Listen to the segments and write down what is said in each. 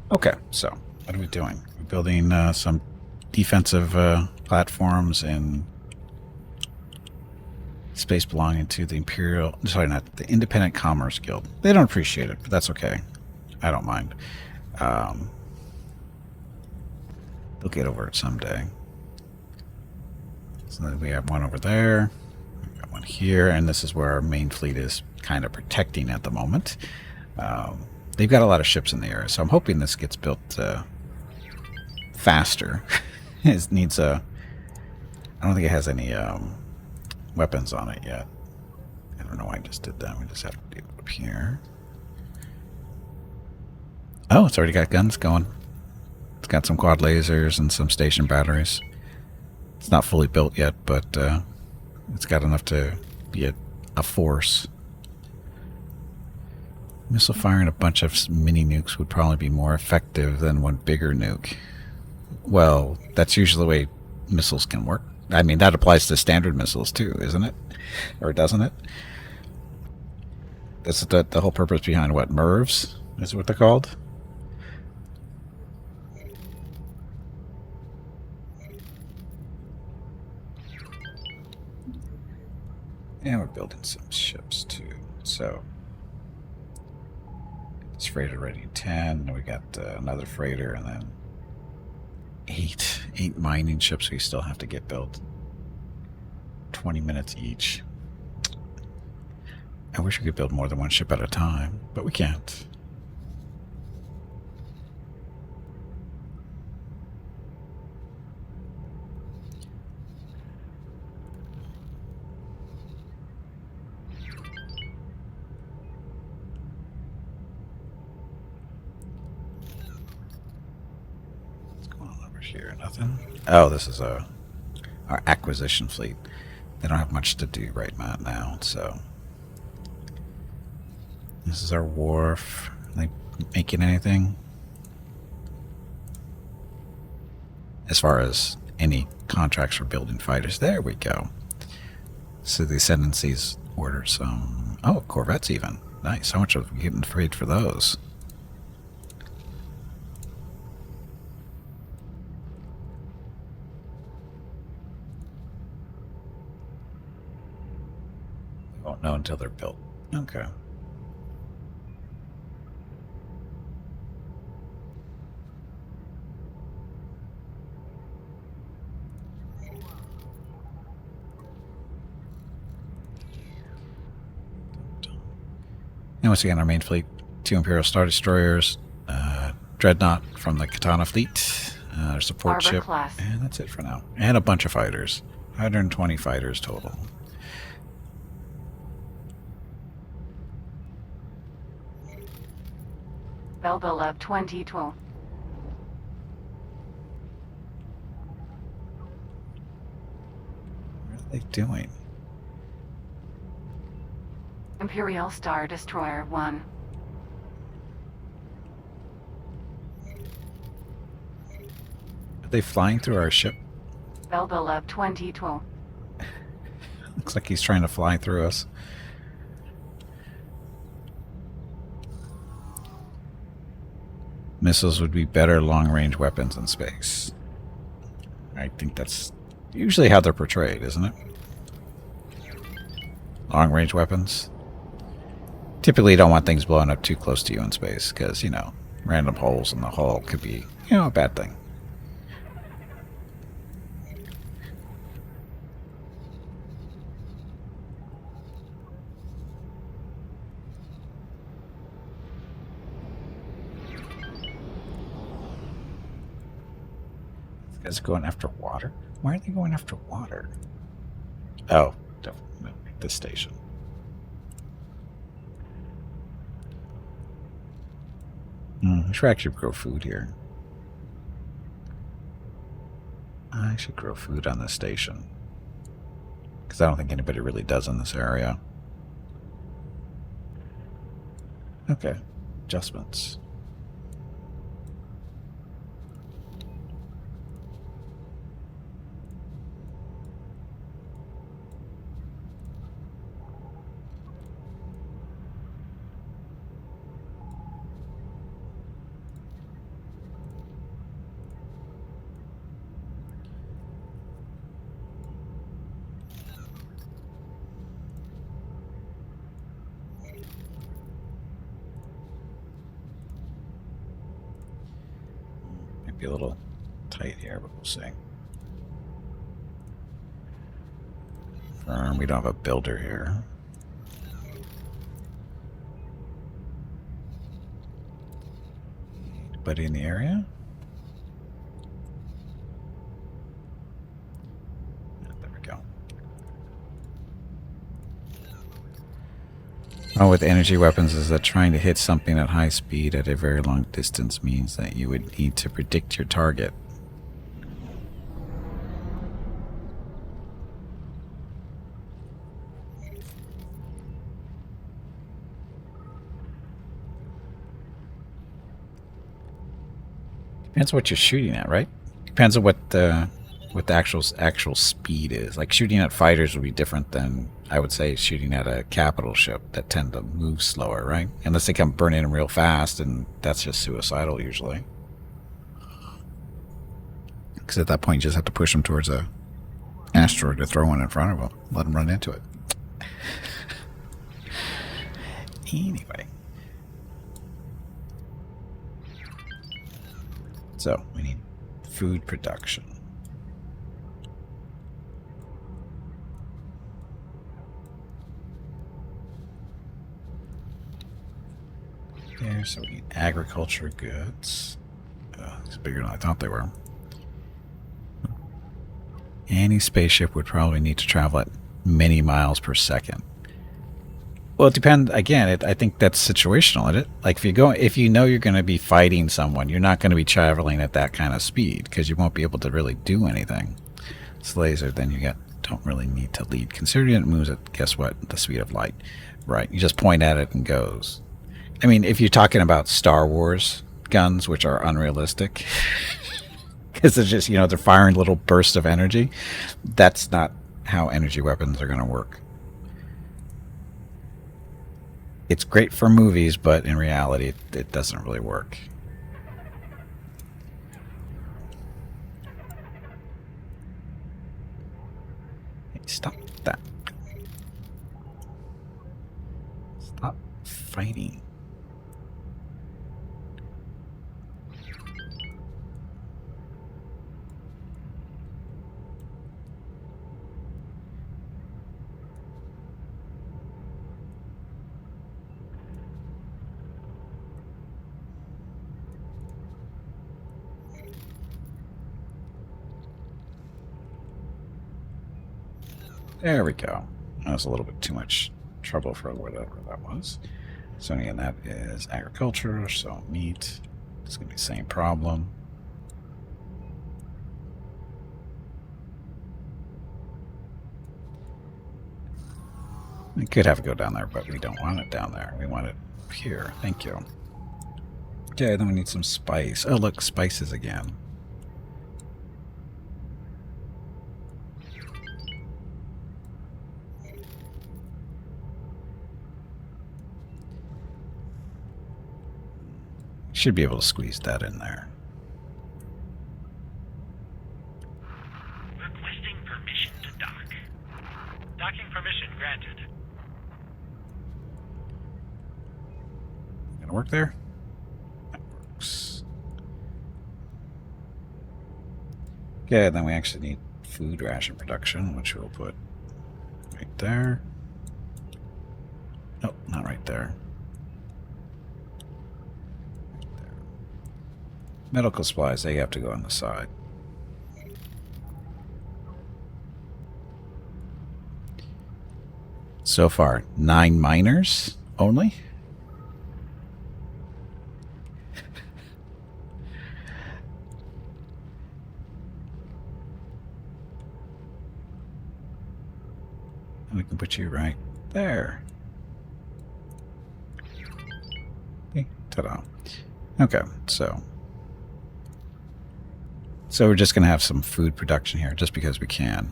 Okay, so what are we doing? We're building some defensive platforms in space belonging to the Imperial... Sorry, not the Independent Commerce Guild. They don't appreciate it, but that's okay. I don't mind. Um, they'll get over it someday. So then we have one over there. We got one here, and this is where our main fleet is kind of protecting at the moment. They've got a lot of ships in the area, so I'm hoping this gets built faster. It needs a... I don't think it has any weapons on it yet. I don't know why I just did that. We just have to do it up here. Oh, it's already got guns going. It's got some quad lasers and some station batteries. It's not fully built yet, but it's got enough to be a force. Missile firing a bunch of mini nukes would probably be more effective than one bigger nuke. Well, that's usually the way missiles can work. I mean, that applies to standard missiles too, isn't it? Or doesn't it? That's the whole purpose behind what? MIRVs is what they're called? And we're building some ships too. So, this freighter ready at 10. We got another freighter and then eight mining ships we still have to get built. 20 minutes each. I wish we could build more than one ship at a time, but we can't. What's going on over here? Nothing? Oh, this is our acquisition fleet. They don't have much to do right now, so... This is our wharf. Are they making anything? As far as any contracts for building fighters. There we go. So the Ascendancy's ordered some... Oh, Corvettes even. Nice. How much are we getting paid for those? We won't know until they're built. Okay. And once again, our main fleet, 2 Imperial Star Destroyers, Dreadnought from the Katana fleet, our support Arbor ship, class. and that's it for now. And a bunch of fighters. 120 fighters total. Belbelab 2012. What are they doing? Imperial Star Destroyer 1. Are they flying through our ship? Belbelab 2012. Looks like he's trying to fly through us. Missiles would be better long-range weapons in space. I think that's usually how they're portrayed, isn't it? Long-range weapons. Typically, you don't want things blowing up too close to you in space, because, you know, random holes in the hull could be, you know, a bad thing. These guys are going after water? Why are they going after water? Oh, definitely this station. We should actually grow food here. I should grow food on this station. Because I don't think anybody really does in this area. Okay. Adjustments. Might be a little tight here, but we'll see. We don't have a builder here. Anybody in the area? There we go. Oh, with energy weapons is that trying to hit something at high speed at a very long distance means that you would need to predict your target. Depends what you're shooting at, right? Depends on what the actual speed is. Like shooting at fighters would be different than, I would say, shooting at a capital ship that tend to move slower, right? Unless they come burning in real fast, and that's just suicidal usually. Because at that point, you just have to push them towards a asteroid to throw one in front of them, let them run into it. Anyway. So, we need food production. There, so we need agriculture goods. It's bigger than I thought they were. Any spaceship would probably need to travel at many miles per second. Well, it depends. Again, I think that's situational, isn't it? Like if you know you're going to be fighting someone, you're not going to be traveling at that kind of speed because you won't be able to really do anything. It's laser, then you don't really need to lead. Considering it moves at, guess what, the speed of light. Right, you just point at it and goes. I mean, if you're talking about Star Wars guns, which are unrealistic, because they're just, they're firing little bursts of energy, that's not how energy weapons are going to work. It's great for movies, but in reality, it doesn't really work. Hey, stop that. Stop fighting. There we go. That was a little bit too much trouble for whatever that was. So again, that is agriculture, so meat. It's going to be the same problem. We could have it go down there, but we don't want it down there. We want it here. Thank you. Okay, then we need some spice. Oh, look, spices again. Should be able to squeeze that in there. Requesting permission to dock. Docking permission granted. Gonna work there? That works. Okay, then we actually need food ration production, which we'll put right there. Nope, not right there. Medical supplies, they have to go on the side. So far, 9 miners only? We can put you right there. Okay, ta-da. Okay, so we're just going to have some food production here, just because we can.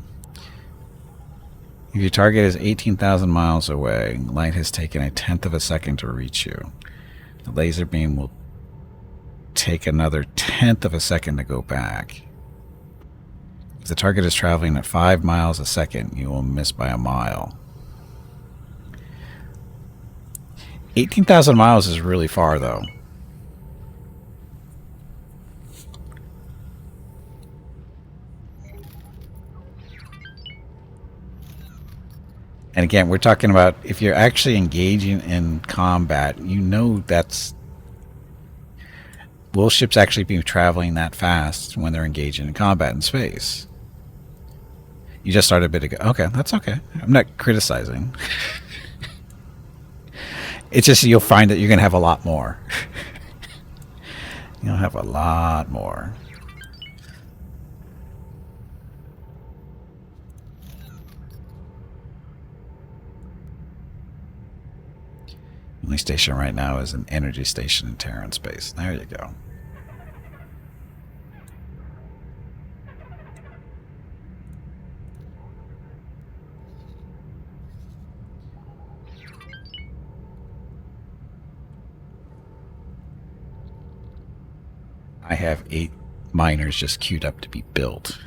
If your target is 18,000 miles away, light has taken 1/10 of a second to reach you. The laser beam will take another 1/10 of a second to go back. If the target is traveling at 5 miles a second, you will miss by a mile. 18,000 miles is really far, though. And again, we're talking about if you're actually engaging in combat, that's will ships actually be traveling that fast when they're engaging in combat in space? You just started a bit ago. Okay, that's okay. I'm not criticizing. It's just you'll find that you're going to have a lot more. You'll have a lot more. The only station right now is an energy station in Terran space. There you go. I have 8 miners just queued up to be built.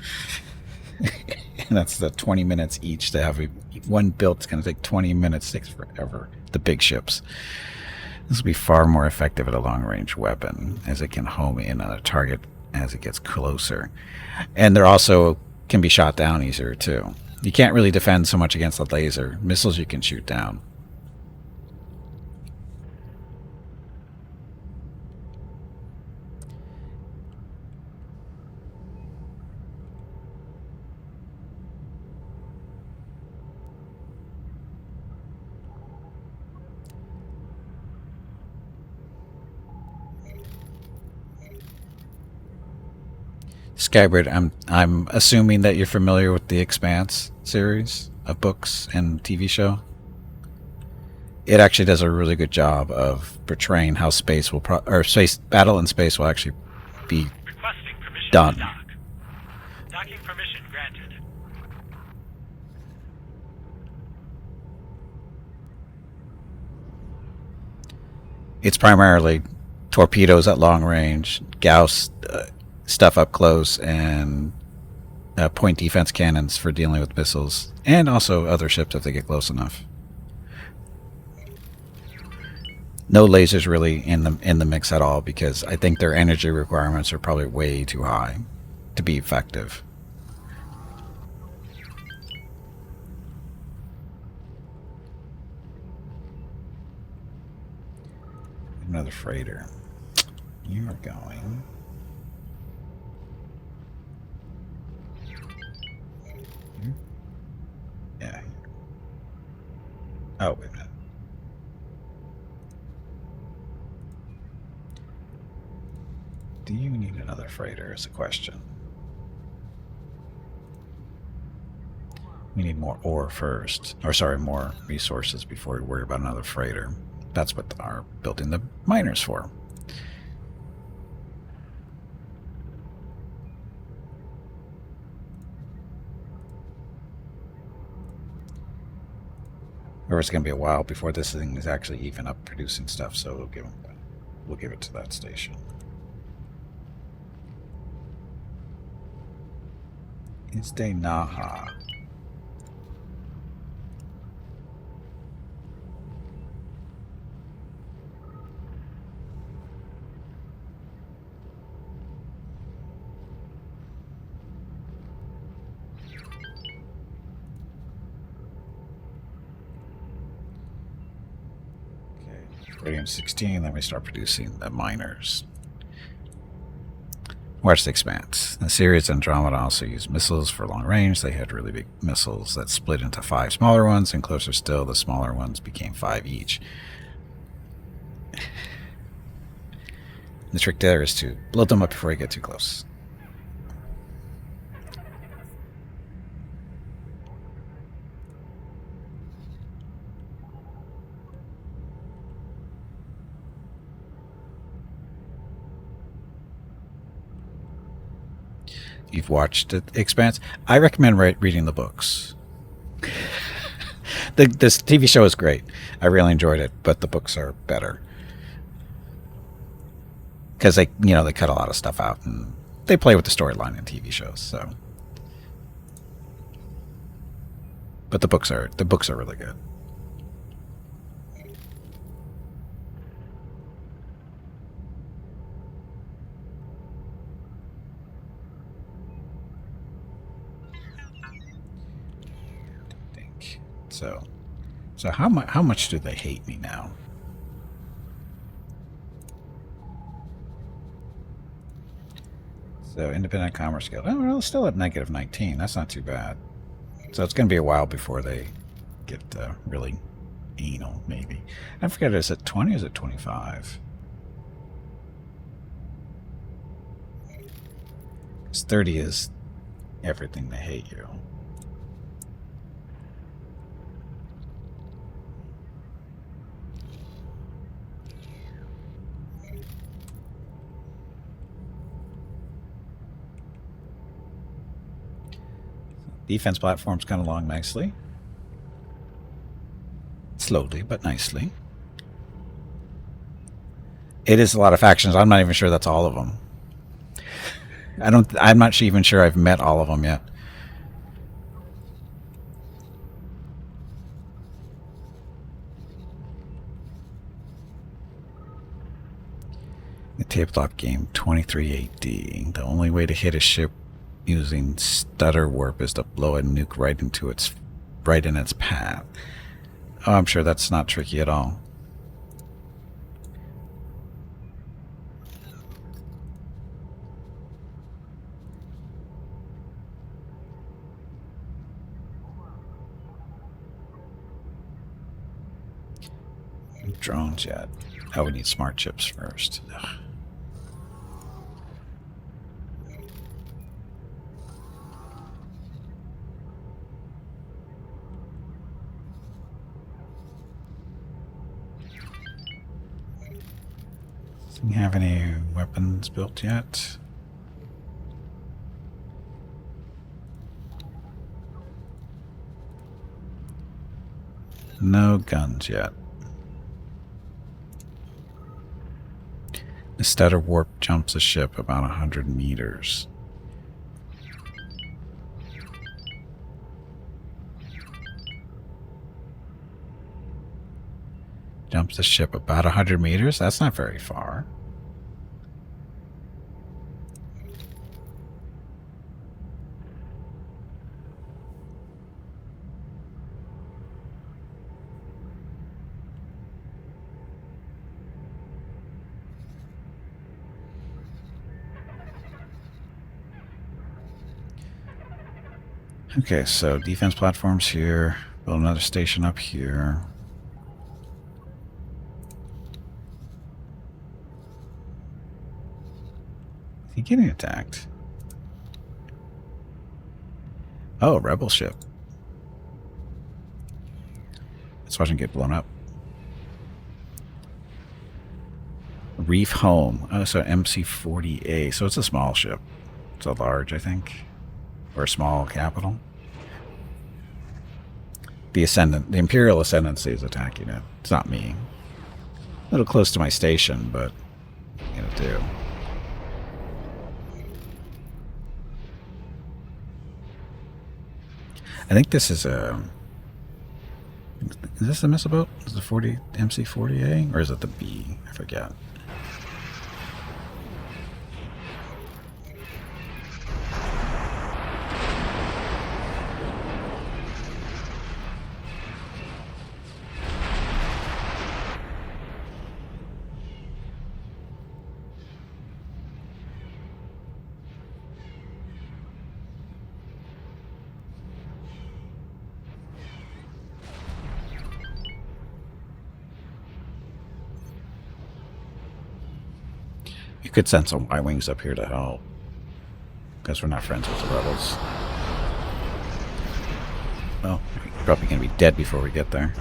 And that's the 20 minutes each to have one built. It's going to take 20 minutes. Takes forever. The big ships. This will be far more effective at a long-range weapon, as it can home in on a target as it gets closer. And they're also can be shot down easier, too. You can't really defend so much against the laser. Missiles you can shoot down. Skybird, I'm assuming that you're familiar with the Expanse series of books and TV show. It actually does a really good job of portraying how space will or space battle in space will actually be Requesting permission done. to dock. Docking permission granted. It's primarily torpedoes at long range, Gauss stuff up close, and point defense cannons for dealing with missiles, and also other ships if they get close enough. No lasers really in the mix at all, because I think their energy requirements are probably way too high to be effective. Another freighter. You are going. Yeah. Oh, wait a minute. Do you need another freighter is a question. We need more ore first. Or sorry, more resources before we worry about another freighter. That's what our building the miners for. Or it's going to be a while before this thing is actually even up producing stuff, so we'll give it to that station. It's de Naha. Radium 16, then we start producing the miners. Watch the Expanse. The series Andromeda also used missiles for long range. They had really big missiles that split into 5 smaller ones, and closer still, the smaller ones became 5 each. The trick there is to load them up before you get too close. You've watched The Expanse. I recommend reading the books. This TV show is great. I really enjoyed it, but the books are better because they cut a lot of stuff out and they play with the storyline in TV shows. So, but the books are really good. So So how much do they hate me now? So Independent Commerce Guild. Oh, well, it's still at negative 19. That's not too bad. So it's going to be a while before they get really anal, maybe. I forget, is it 20 or is it 25? Because 30 is everything they hate you. Defense platform's kind of along nicely. Slowly, but nicely. It is a lot of factions. I'm not even sure that's all of them. I'm not even sure I've met all of them yet. The tabletop game 23AD. The only way to hit a ship using stutter warp is to blow a nuke right in its path. Oh, I'm sure that's not tricky at all. Drones yet? Oh, we need smart chips first. Ugh. Doesn't have any weapons built yet. No guns yet. The stutter warp jumps a ship about 100 meters. Jumps the ship about 100 meters? That's not very far. Okay, so defense platforms here. Build another station up here. Is he getting attacked? Oh, rebel ship. Let's watch him get blown up. Reef Home. Oh, so MC-40A. So it's a small ship. It's a large, I think. Or a small capital. The Imperial Ascendancy is attacking it. It's not me. A little close to my station, but it'll do. I think this is a... Is this the missile boat? Is it the MC-40A? Or is it the B? I forget. You could send some Y-Wings up here to help. Because we're not friends with the rebels. Well, we're probably going to be dead before we get there.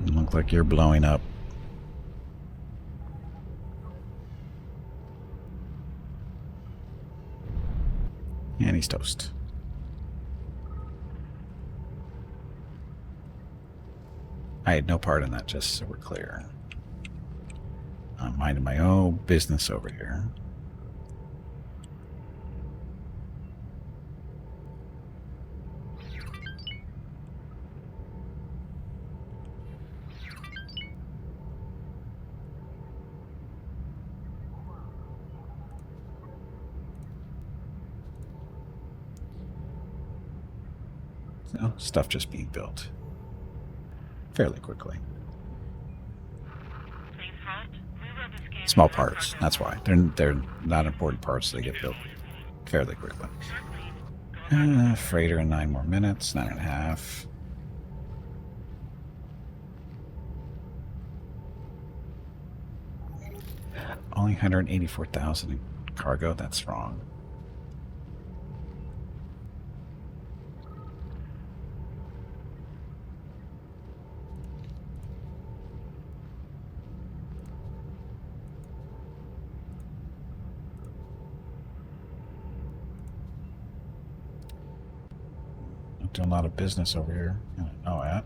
Look like you're blowing up. And he's toast. I had no part in that, just so we're clear. I'm minding my own business over here. No, stuff just being built fairly quickly. Small parts, that's why. They're not important parts, they get built fairly quickly. Freighter in 9 more minutes, 9.5. Only 184,000 in cargo, that's wrong. Doing a lot of business over here. I don't know that.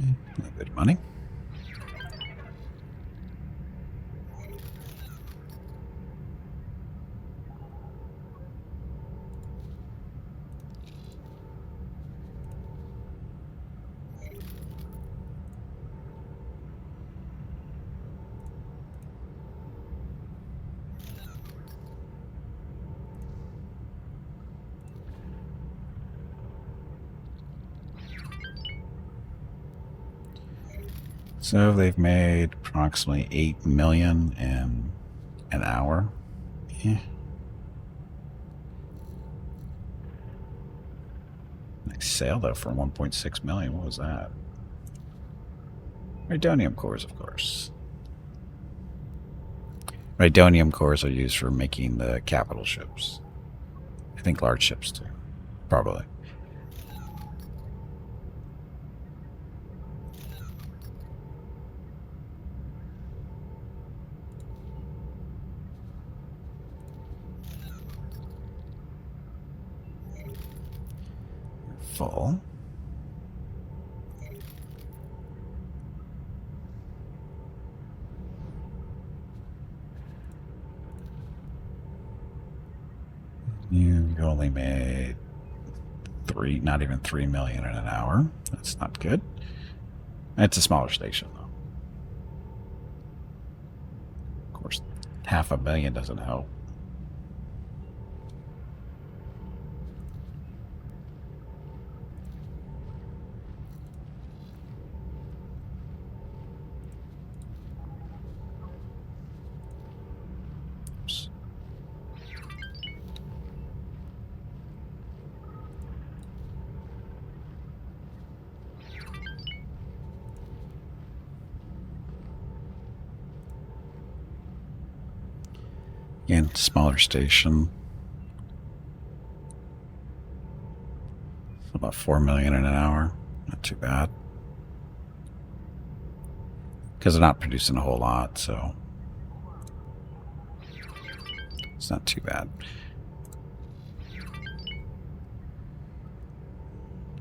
A little bit of money. So they've made approximately 8 million in an hour. Yeah. Nice sale though for 1.6 million. What was that? Radonium cores, of course. Radonium cores are used for making the capital ships. I think large ships too. Probably. Full. You only made not even 3 million in an hour. That's not good. It's a smaller station though. Of course, 500,000 doesn't help. Again, smaller station. About 4 million in an hour. Not too bad. Because they're not producing a whole lot, so it's not too bad.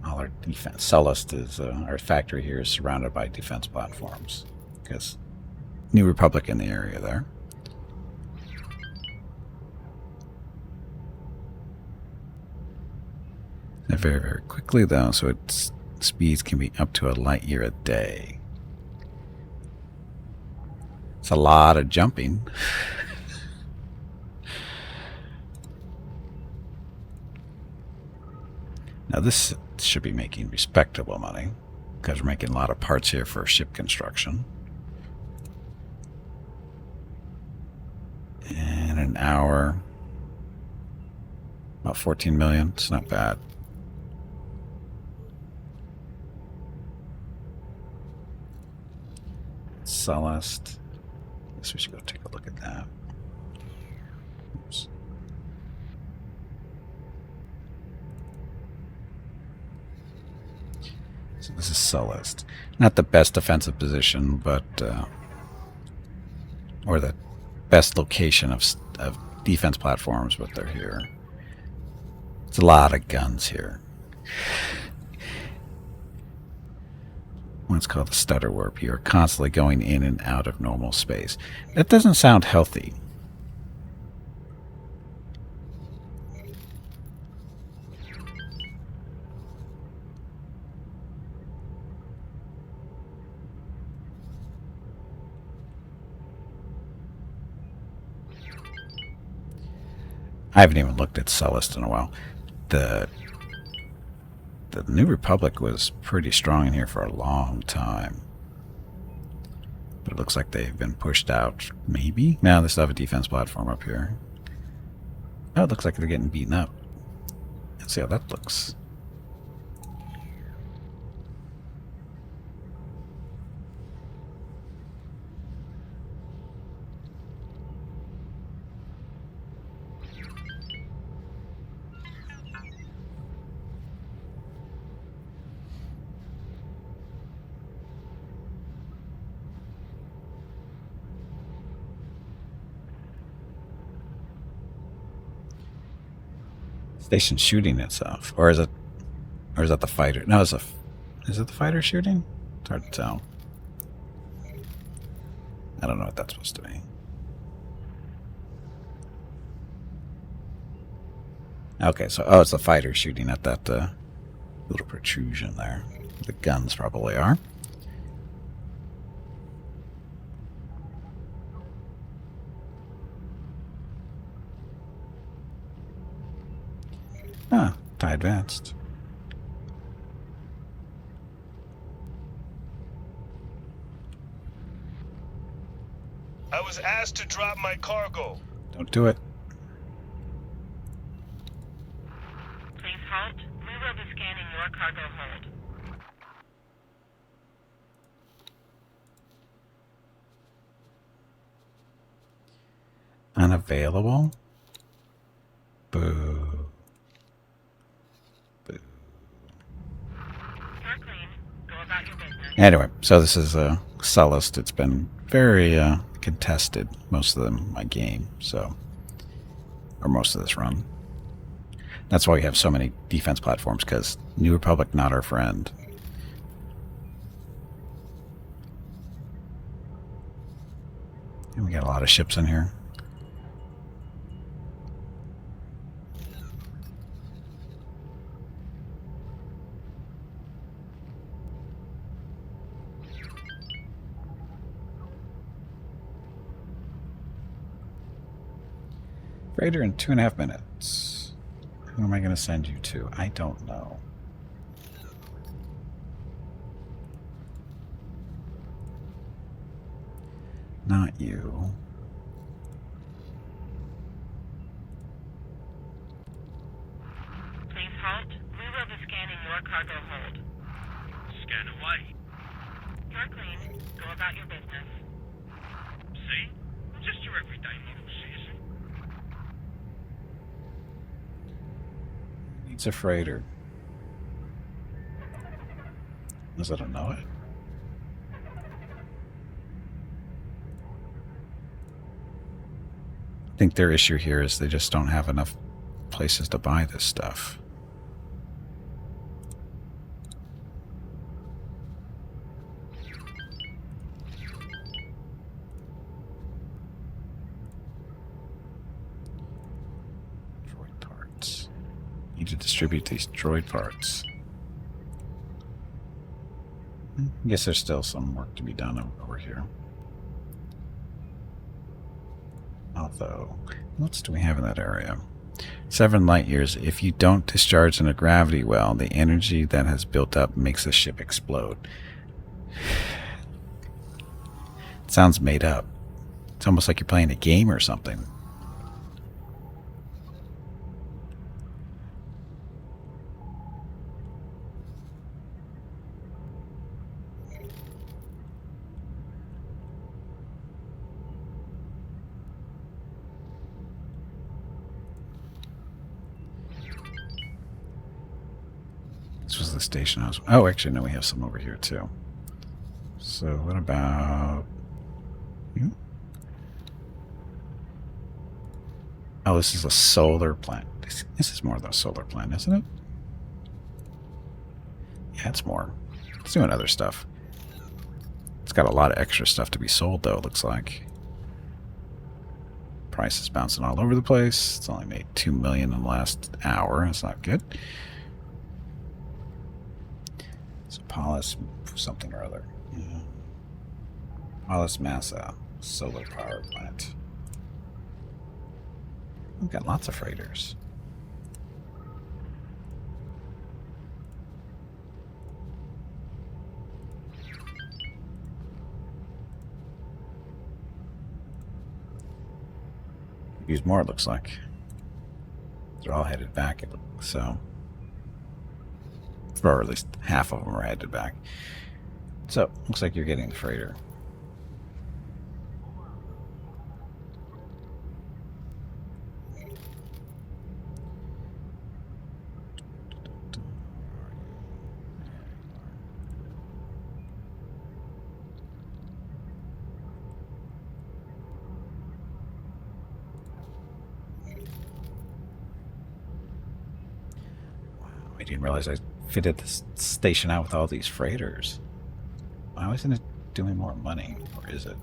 All our defense. Sullust is our factory here is surrounded by defense platforms because New Republic in the area there. And very, very quickly though, so its speeds can be up to a light year a day. It's a lot of jumping. Now this should be making respectable money because we're making a lot of parts here for ship construction. In an hour, about 14 million. It's not bad. Sullust. Guess we should go take a look at that. Oops. So this is Sullust. Not the best defensive position, but or the best location of defense platforms, but they're here. It's a lot of guns here. What's called the stutter warp. You're constantly going in and out of normal space. That doesn't sound healthy. I haven't even looked at Sullust in a while. The New Republic was pretty strong in here for a long time. But it looks like they've been pushed out, maybe? No, they still have a defense platform up here. Oh, it looks like they're getting beaten up. Let's see how that looks. Station shooting itself, or is it the fighter? No, is it the fighter shooting? It's hard to tell. I don't know what that's supposed to be. Okay, so it's the fighter shooting at that little protrusion there. The guns probably are. Ah, TIE advanced. I was asked to drop my cargo. Don't do it. Please halt. We will be scanning your cargo hold. Unavailable? Boo. Boo. You're clean. Go about your business. Anyway, so this is Sullust. It's been very contested, most of my game, so, or most of this run. That's why we have so many defense platforms, because New Republic not our friend. And we got a lot of ships in here. Freighter in 2.5 minutes. Who am I going to send you to? I don't know. Not you. Please halt. We will be scanning your cargo hold. Scan away. You're clean. Go about your business. See? Just your everyday model citizen. Needs a freighter. Is it a know it? I think their issue here is they just don't have enough places to buy this stuff. Droid parts. Need to distribute these droid parts. I guess there's still some work to be done over here. Although, what else do we have in that area? 7 light years. If you don't discharge in a gravity well, the energy that has built up makes the ship explode. It sounds made up. It's almost like you're playing a game or something. This was the station I was... Oh, actually, no, we have some over here, too. So, what about... you? Oh, this is a solar plant. This is more than a solar plant, isn't it? Yeah, it's more. It's doing other stuff. It's got a lot of extra stuff to be sold, though, it looks like. Price is bouncing all over the place. It's only made $2 million in the last hour. That's not good. So Paulus something or other. Yeah. Paulus Massa solar power plant. We've got lots of freighters. Use more, it looks like. They're all headed back, so. Or at least half of them are headed back. So, looks like you're getting the freighter. I didn't realize I fitted this station out with all these freighters. Why wasn't it doing more money? Or is it?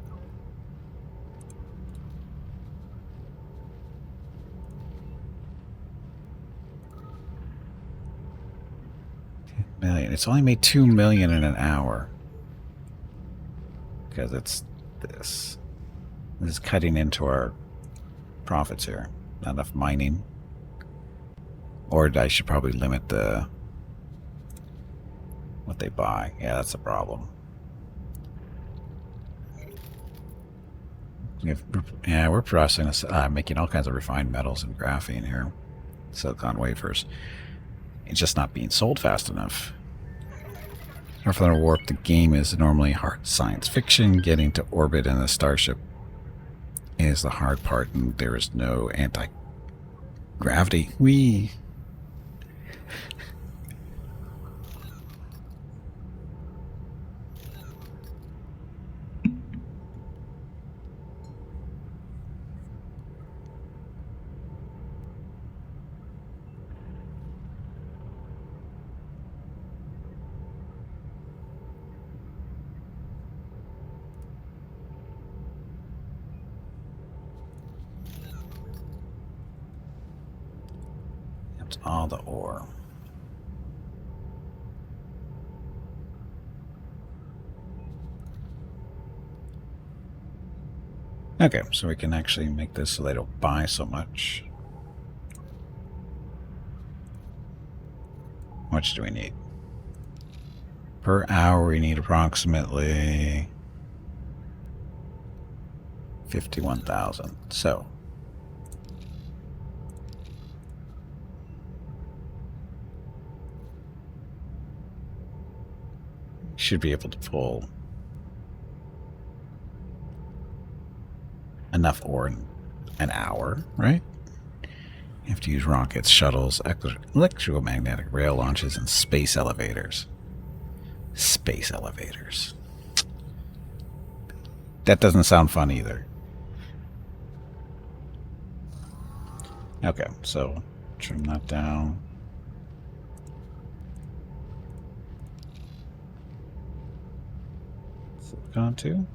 $10 million. It's only made $2 million in an hour. Because it's this. This is cutting into our profits here. Not enough mining. Or I should probably limit the what they buy. Yeah, that's a problem. Yeah, we're processing this, making all kinds of refined metals and graphene here. Silicon wafers. It's just not being sold fast enough. Or for the warp, the game is normally hard science fiction. Getting to orbit in a starship is the hard part, and there is no anti-gravity. Whee! That's all the ore. Okay, so we can actually make this so they don't buy so much. How much do we need? Per hour we need approximately 51,000. So should be able to pull enough ore in an hour, right? You have to use rockets, shuttles, electromagnetic rail launches, and space elevators. Space elevators. That doesn't sound fun either. Okay, so trim that down. Silicon 2.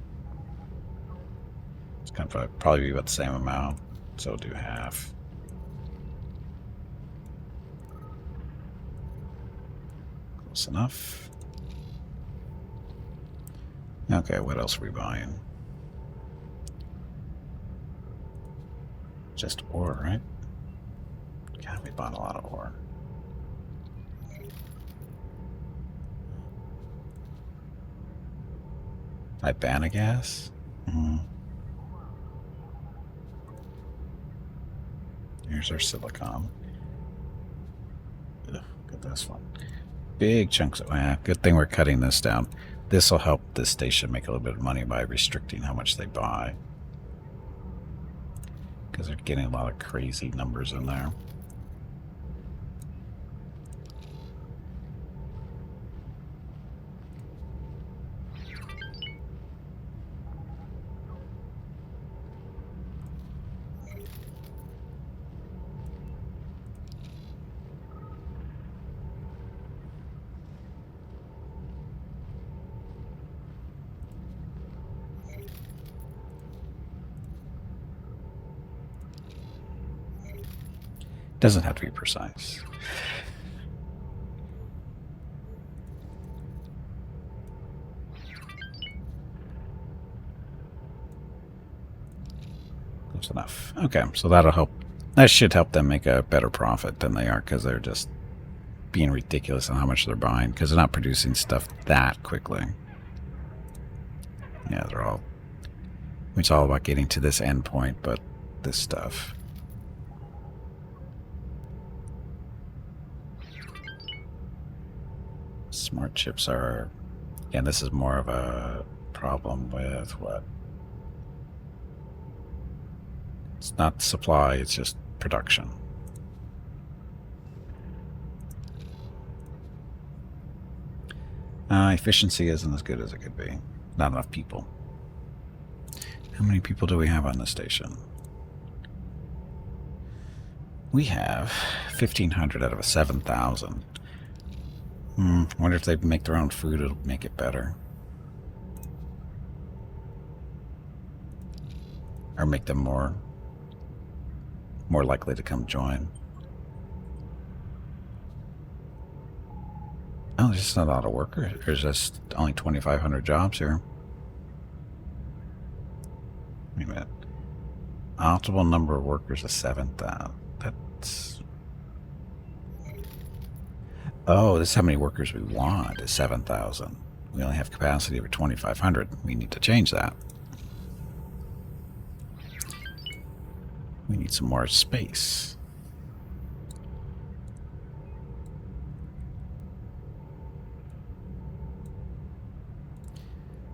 It's going to probably be about the same amount, so we'll do half. Close enough. Okay, what else are we buying? Just ore, right? God, we bought a lot of ore. Ibana gas? Here's our silicon. Ugh, look at this one. Big chunks of... good thing we're cutting this down. This will help this station make a little bit of money by restricting how much they buy. Because they're getting a lot of crazy numbers in there. Doesn't have to be precise. Close enough. Okay, so that'll help That should help them make a better profit than they are, because they're just being ridiculous on how much they're buying, because they're not producing stuff that quickly. Yeah, they're all... It's all about getting to this end point, but this stuff... Smart chips are... Yeah, this is more of a problem with what? It's not supply, it's just production. Efficiency isn't as good as it could be. Not enough people. How many people do we have on the station? We have 1,500 out of a 7,000. Wonder if they make their own food, it'll make it better. Or make them more likely to come join. Oh, there's just not a lot of workers. There's just only 2,500 jobs here. Wait a minute. Optimal number of workers is 7,000. That's... Oh, this is how many workers we want, is 7,000. We only have capacity for 2,500. We need to change that. We need some more space.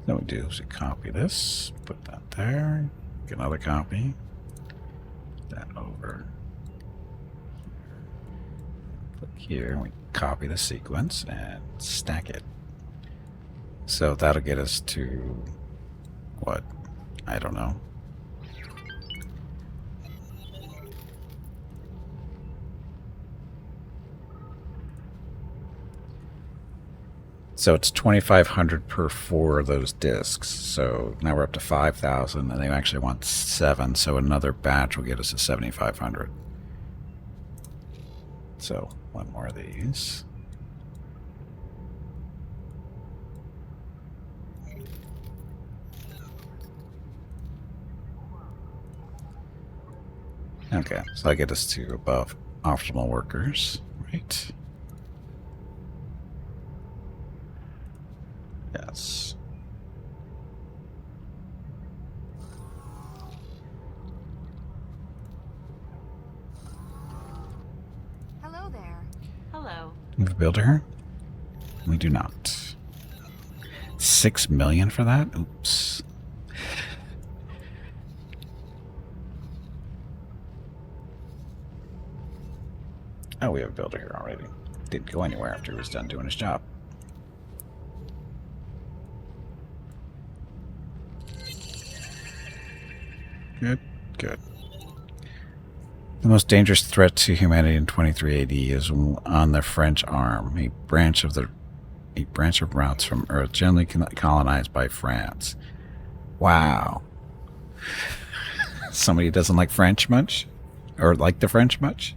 Then we do is we copy this, put that there, get another copy, put that over here. Click here, and we copy the sequence and stack it. So that'll get us to what? I don't know. So it's 2,500 per 4 of those discs. So now we're up to 5,000, and they actually want 7. So another batch will get us to 7,500. So one more of these. Okay, so I get us to above optimal workers, right? Yes. Hello there. Hello. We have a builder here? We do not. 6 million for that? Oops. Oh, we have a builder here already. Didn't go anywhere after he was done doing his job. Good, good. The most dangerous threat to humanity in 23 AD is on the French arm, a branch of routes from Earth generally colonized by France. Wow. Somebody doesn't like French much? Or like the French much?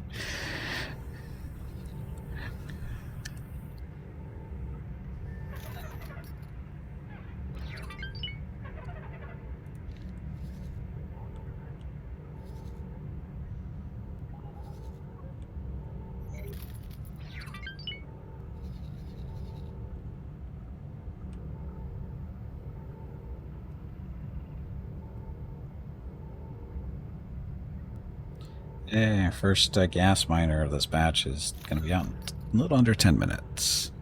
Yeah, first gas miner of this batch is going to be out in a little under 10 minutes.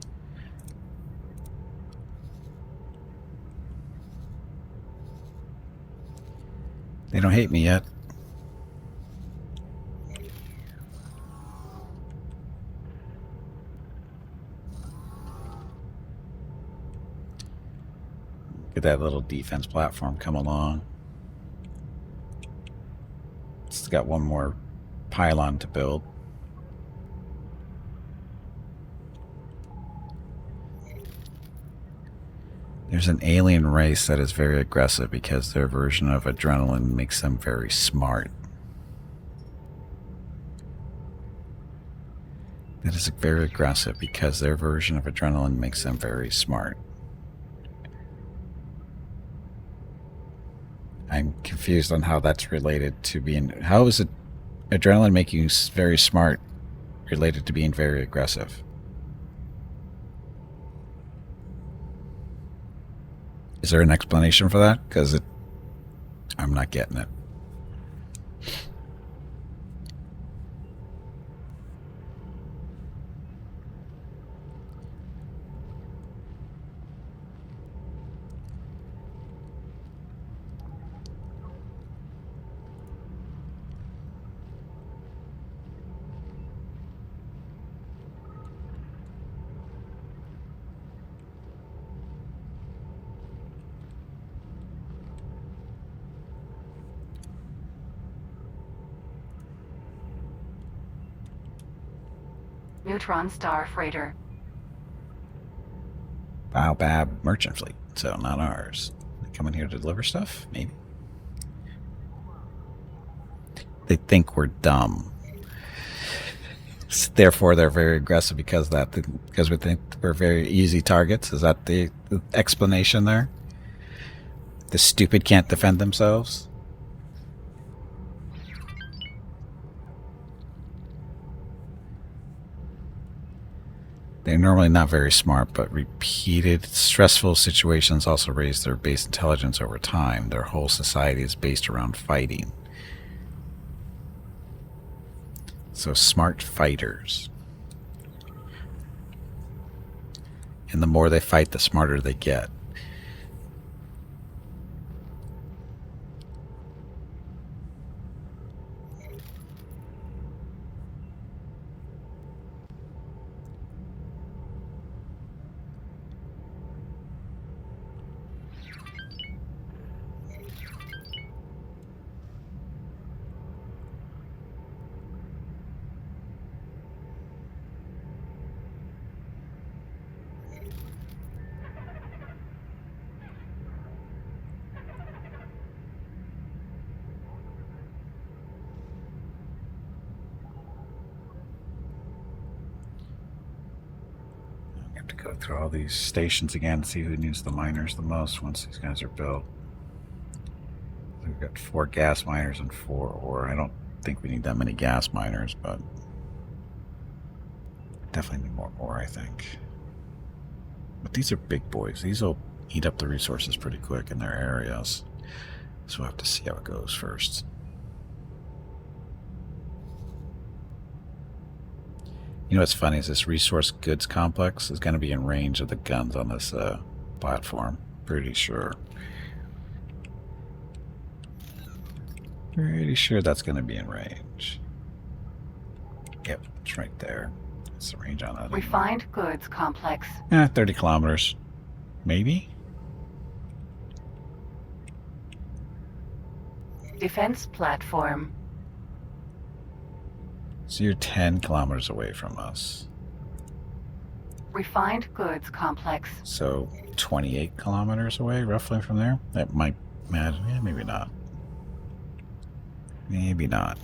They don't hate me yet. Get that little defense platform come along. It's got one more pylon to build. There's an alien race that is very aggressive because their version of adrenaline makes them very smart. That is very aggressive because their version of adrenaline makes them very smart. I'm confused on how that's related to being... How is it adrenaline make you very smart, related to being very aggressive. Is there an explanation for that? Because I'm not getting it. Neutron Star Freighter. Baobab merchant fleet, so not ours. They come in here to deliver stuff? Maybe. They think we're dumb. Therefore, they're very aggressive because of that. Because we think we're very easy targets. Is that the explanation there? The stupid can't defend themselves? They're normally not very smart, but repeated stressful situations also raise their base intelligence over time. Their whole society is based around fighting. So smart fighters. And the more they fight, the smarter they get. To go through all these stations again to see who needs the miners the most once these guys are built. We've got 4 gas miners and 4 ore. I don't think we need that many gas miners, but definitely need more ore, I think. But these are big boys. These will eat up the resources pretty quick in their areas. So we'll have to see how it goes first. You know what's funny is this resource goods complex is going to be in range of the guns on this platform. Pretty sure. Pretty sure that's going to be in range. Yep, it's right there. That's the range on that. Refined Goods Complex. 30 kilometers. Maybe? Defense Platform. So you're 10 kilometers away from us. Refined Goods Complex. So 28 kilometers away, roughly, from there? That might matter. Yeah, maybe not. Maybe not.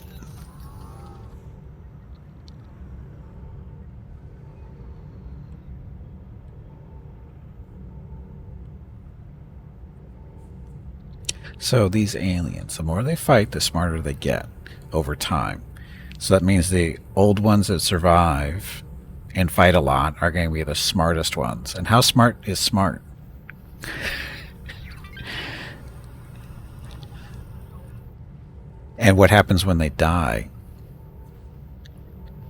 So these aliens, the more they fight, the smarter they get over time. So that means the old ones that survive and fight a lot are going to be the smartest ones. And how smart is smart? And what happens when they die?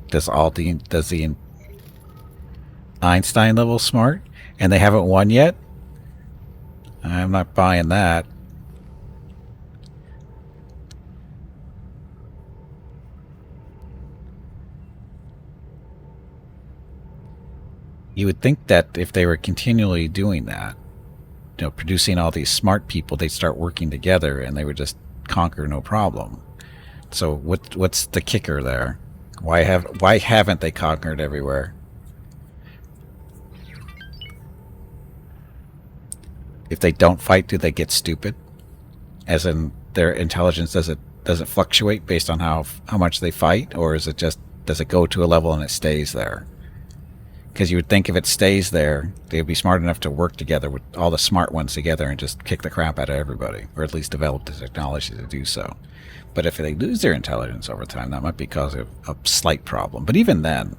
Does the Einstein level smart? And they haven't won yet? I'm not buying that. You would think that if they were continually doing that, you know, producing all these smart people, they'd start working together and they would just conquer no problem. So what's the kicker there? Why haven't they conquered everywhere? If they don't fight, do they get stupid? As in, their intelligence does it fluctuate based on how much they fight, or is it just, does it go to a level and it stays there? Because you would think if it stays there, they'd be smart enough to work together with all the smart ones together and just kick the crap out of everybody, or at least develop the technology to do so. But if they lose their intelligence over time, that might be cause of a slight problem. But even then,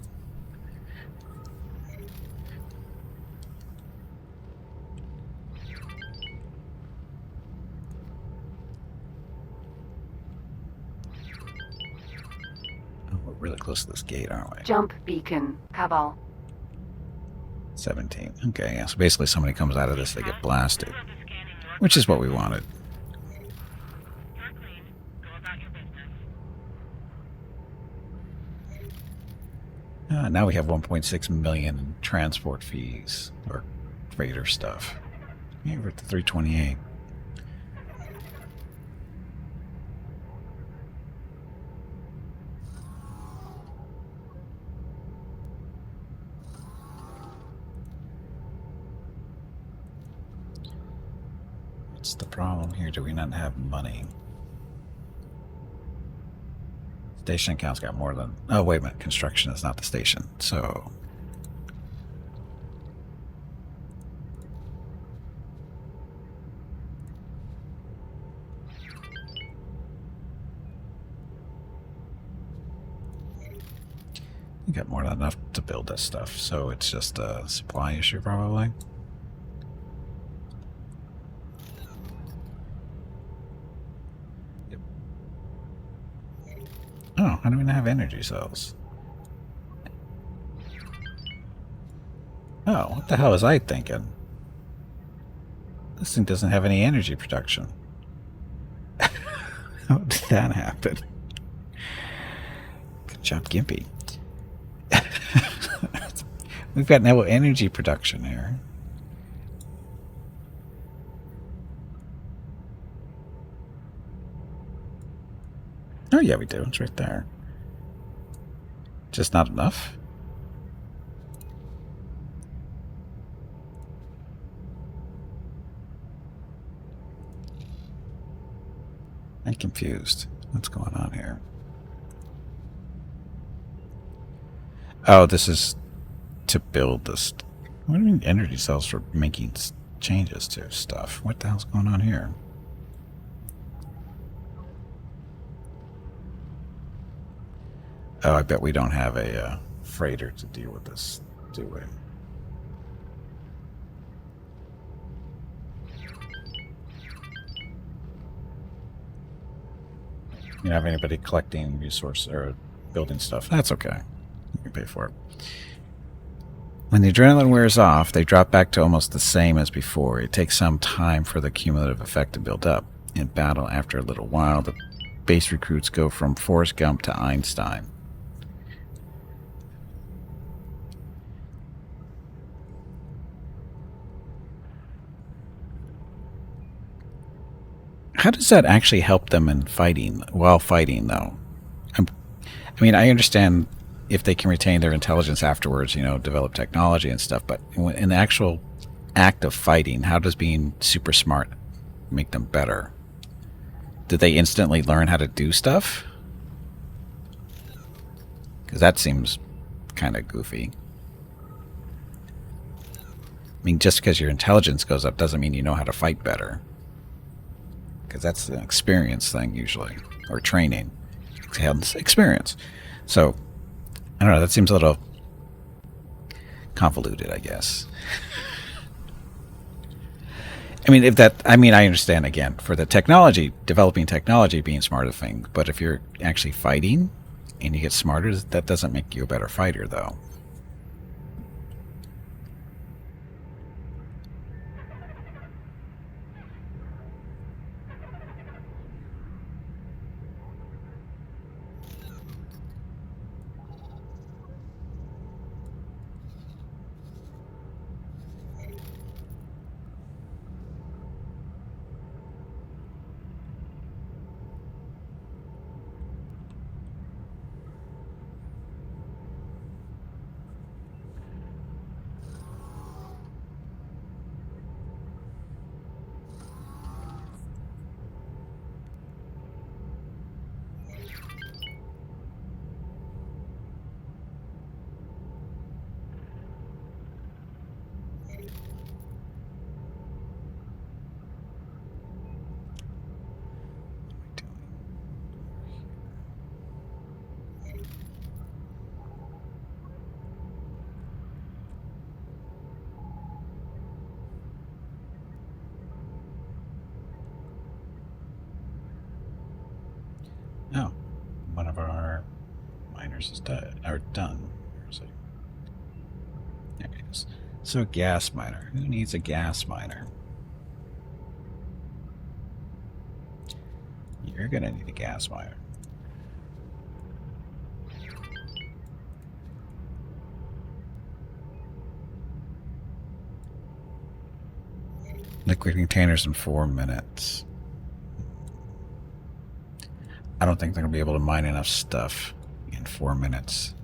oh, we're really close to this gate, aren't we? Jump beacon. Cabal. 17. Okay, yeah. So basically, somebody comes out of this, they get blasted, We will be scanning your which is what cargo we wanted. You're clean. Go about your business. Now we have 1.6 million in transport fees or freighter stuff. Yeah, we're at the 328. What's the problem here? Do we not have money? Station account's got more than... Oh, wait a minute. Construction is not the station. So... we got more than enough to build this stuff. So it's just a supply issue, probably. Yep. Oh, how do we not have energy cells? Oh, what the hell was I thinking? This thing doesn't have any energy production. How did that happen? Good job, Gimpy. We've got no energy production here. Oh yeah, we do. It's right there. Just not enough? I'm confused. What's going on here? Oh, this is to build this. What do you mean energy cells for making changes to stuff? What the hell's going on here? Oh, I bet we don't have a freighter to deal with this, do we? You don't have anybody collecting resources or building stuff. That's okay. You can pay for it. When the adrenaline wears off, they drop back to almost the same as before. It takes some time for the cumulative effect to build up. In battle, after a little while, the base recruits go from Forrest Gump to Einstein. How does that actually help them in fighting, while fighting, though? I mean, I understand if they can retain their intelligence afterwards, you know, develop technology and stuff, but in the actual act of fighting, how does being super smart make them better? Did they instantly learn how to do stuff? Because that seems kind of goofy. I mean, just because your intelligence goes up doesn't mean you know how to fight better. Because that's an experience thing usually, or training. Experience. So, I don't know, that seems a little convoluted, I guess. I understand, again, for the technology, developing technology being smarter thing, but if you're actually fighting and you get smarter, that doesn't make you a better fighter, though. Where's this done? Or done? Where is it? There it is. So gas miner. Who needs a gas miner? You're gonna need a gas miner. Liquid containers in 4 minutes. I don't think they're gonna be able to mine enough stuff in 4 minutes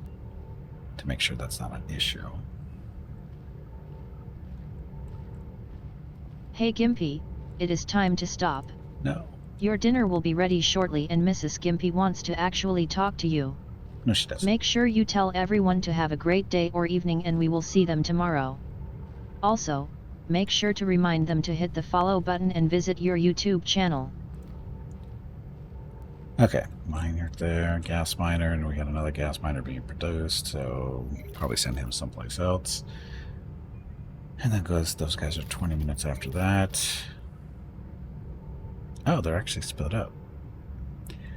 to make sure that's not an issue. Hey Gimpy, it is time to stop. No. Your dinner will be ready shortly and Mrs. Gimpy wants to actually talk to you. No, she doesn't. Make sure you tell everyone to have a great day or evening and we will see them tomorrow. Also, make sure to remind them to hit the follow button and visit your YouTube channel. Okay, miner there, gas miner, and we got another gas miner being produced, so probably send him someplace else. And then goes, those guys are 20 minutes after that. Oh, they're actually split up.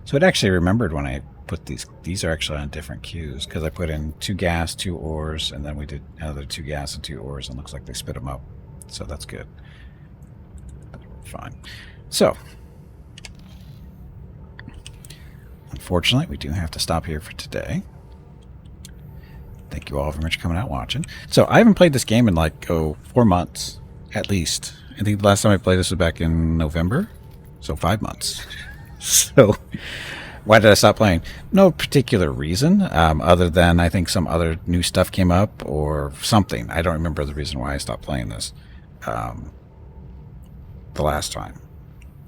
So it actually remembered when I put these are actually on different queues, because I put in 2 gas, 2 ores, and then we did another 2 gas and 2 ores, and it looks like they split them up. So that's good. Fine. So, unfortunately, we do have to stop here for today. Thank you all very much for coming out watching. So I haven't played this game in like 4 months at least. I think the last time I played this was back in November, so 5 months. So why did I stop playing? No particular reason, other than I think some other new stuff came up or something. I don't remember the reason why I stopped playing this the last time.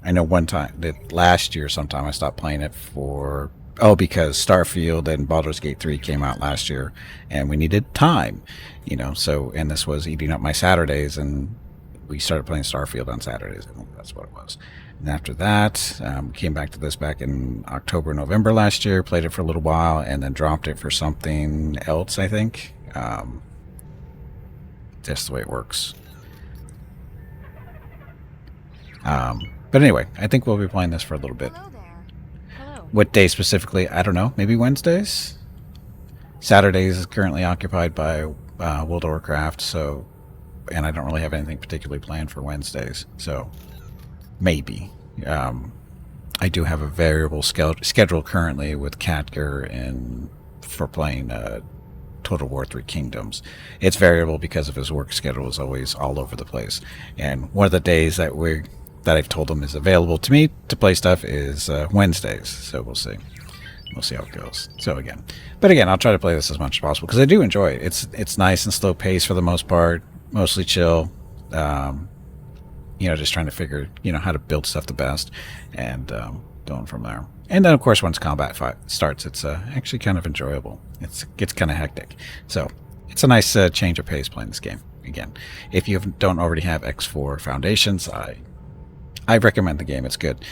I know one time, that last year sometime I stopped playing it for, because Starfield and Baldur's Gate 3 came out last year and we needed time, so, and this was eating up my Saturdays and we started playing Starfield on Saturdays. I think that's what it was. And after that, came back to this back in October, November last year, played it for a little while and then dropped it for something else, I think. Just the way it works. But anyway, I think we'll be playing this for a little bit. Hello there. Hello. What day specifically? I don't know. Maybe Wednesdays? Saturdays is currently occupied by World of Warcraft, so, and I don't really have anything particularly planned for Wednesdays, so maybe. I do have a variable schedule currently with Katger and for playing Total War 3 Kingdoms. It's variable because of his work schedule is always all over the place. And one of the days that I've told him is available to me to play stuff is Wednesdays. So we'll see. We'll see how it goes. So again, I'll try to play this as much as possible because I do enjoy it. It's nice and slow paced for the most part, mostly chill. Just trying to figure how to build stuff the best and going from there. And then of course once combat starts, it's actually kind of enjoyable. It gets kind of hectic. So it's a nice change of pace playing this game. Again, if you don't already have X4 Foundations, I recommend the game. It's good.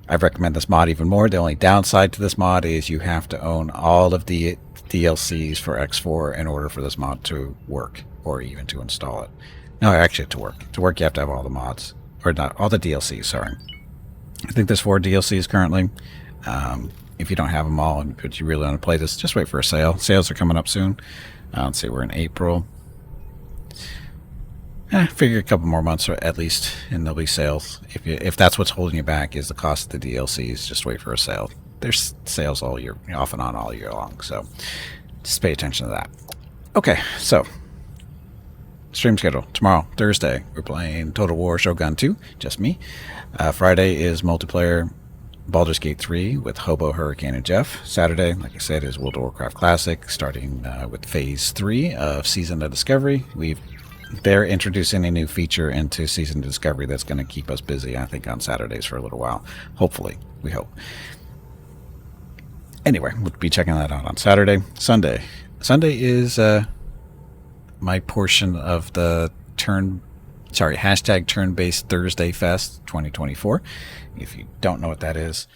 I recommend this mod even more. The only downside to this mod is you have to own all of the DLCs for X4 in order for this mod to work, or even to install it. No, actually to work. To work, you have to have all the mods, or not all the DLCs. Sorry, I think there's 4 DLCs currently. If you don't have them all, but you really want to play this, just wait for a sale. Sales are coming up soon. Let's see, we're in April. Figure a couple more months at least, and there'll be sales. If that's what's holding you back is the cost of the DLCs, just wait for a sale. There's sales all year, off and on all year long, so just pay attention to that. Okay, so stream schedule. Tomorrow, Thursday, we're playing Total War Shogun 2, just me. Friday is multiplayer Baldur's Gate 3 with Hobo, Hurricane, and Jeff. Saturday, like I said, is World of Warcraft Classic, starting with Phase 3 of Season of Discovery. They're introducing a new feature into Season of Discovery that's going to keep us busy, I think, on Saturdays for a little while. Hopefully, we hope. Anyway, we'll be checking that out on Saturday. Sunday is my portion of the hashtag Turn-Based Thursday Fest 2024. If you don't know what that is,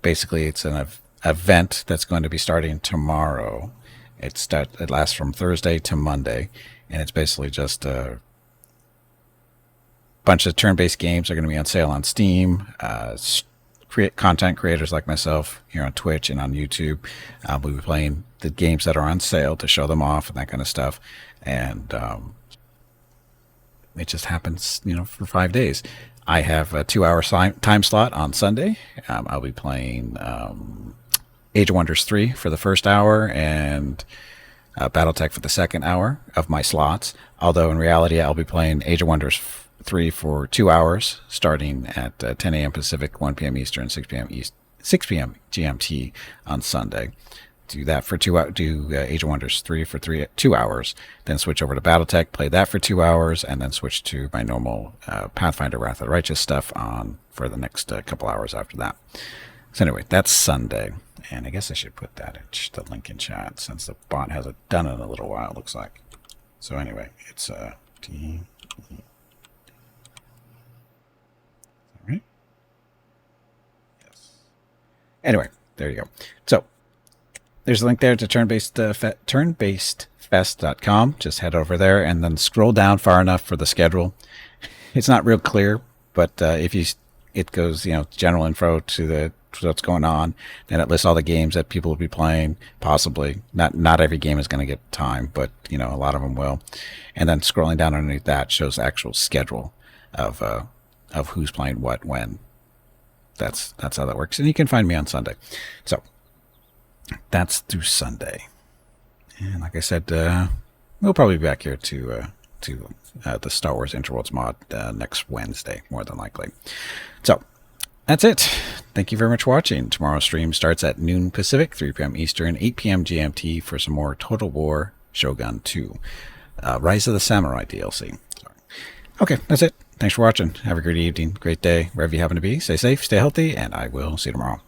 basically it's an event that's going to be starting tomorrow. It lasts from Thursday to Monday, and it's basically just a bunch of turn-based games are going to be on sale on Steam. content creators like myself here on Twitch and on YouTube. We'll be playing the games that are on sale to show them off and that kind of stuff. And it just happens, for 5 days. I have a 2-hour time slot on Sunday. I'll be playing Age of Wonders 3 for the first hour and Battletech for the second hour of my slots. Although in reality, I'll be playing Age of Wonders 3 for 2 hours, starting at 10 a.m. Pacific, 1 p.m. Eastern, 6 p.m. GMT on Sunday. Do that for 2 hours. Do Age of Wonders 3 for 2 hours. Then switch over to BattleTech, play that for 2 hours, and then switch to my normal Pathfinder Wrath of the Righteous stuff on for the next couple hours after that. So anyway, that's Sunday. And I guess I should put that in the link in chat since the bot hasn't done it in a little while, it looks like. So anyway, it's T. Right? Yes. Anyway, there you go. So there's a link there to turnbasedfest.com. Just head over there and then scroll down far enough for the schedule. It's not real clear, but it goes, general info to what's going on. Then it lists all the games that people will be playing, possibly. Not every game is going to get time, but a lot of them will. And then scrolling down underneath that shows the actual schedule of who's playing what when. That's how that works. And you can find me on Sunday. So that's through Sunday. And like I said, we'll probably be back here to the Star Wars Interworlds mod next Wednesday, more than likely. So that's it. Thank you very much for watching. Tomorrow's stream starts at noon Pacific, 3 p.m. Eastern, 8 p.m. GMT for some more Total War Shogun 2. Rise of the Samurai DLC. Okay, that's it. Thanks for watching. Have a great evening, great day, wherever you happen to be. Stay safe, stay healthy, and I will see you tomorrow.